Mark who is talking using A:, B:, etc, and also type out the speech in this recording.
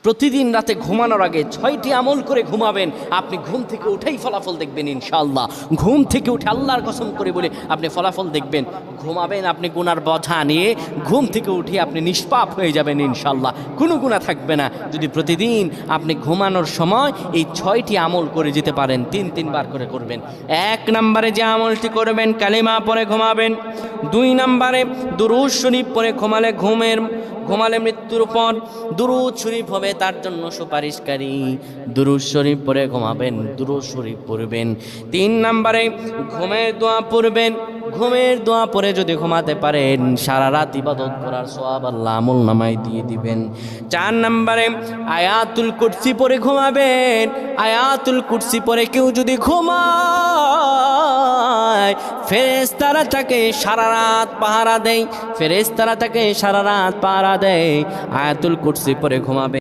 A: প্রতিদিন রাতে ঘুমানোর আগে 6টি আমল করে ঘুমাবেন। আপনি ঘুম থেকে উঠেই ফলাফল দেখবেন ইনশাআল্লাহ। ঘুম থেকে উঠে আল্লাহর কসম করে বলে আপনি ফলাফল দেখবেন। ঘুমাবেন আপনি গুনার বোঝা নিয়ে, ঘুম থেকে উঠে আপনি নিষ্পাপ হয়ে যাবেন ইনশাআল্লাহ, কোনো গুনাহ থাকবে না। যদি প্রতিদিন আপনি ঘুমানোর সময় এই 6টি আমল করে যেতে পারেন, 3বার করে করবেন। 1 নম্বরে যে আমলটি করবেন, কালিমা পড়ে ঘুমাবেন। 2 নম্বরে দুরূদ শরীফ পড়ে ঘুমালে মৃত্যুর পর দুরূদ শরীফ হবে তার জন্য সুপারিশকারী। দুরূদ শরীফ পড়ে ঘুমাবেন, দুরূদ শরীফ পড়বেন। 3 নম্বরে ঘুমের দোয়া পড়বেন। ঘুমের দোয়া পড়ে যদি ঘুমাতে পারেন, সারা রাত ইবাদত করার সওয়াব আল্লাহ আমল নামায় দিয়ে দিবেন। 4 নম্বরে আয়াতুল কুরসি পড়ে ঘুমাবেন। আয়াতুল কুরসি পড়ে কেউ যদি ঘুমায়, ফেরেশতারা তাকে সারা রাত পাহারা দেয়। ফেরেশতারা তাকে সারা রাত পাহারা দেয়। আয়াতুল কুরসি পড়ে ঘুমাবে।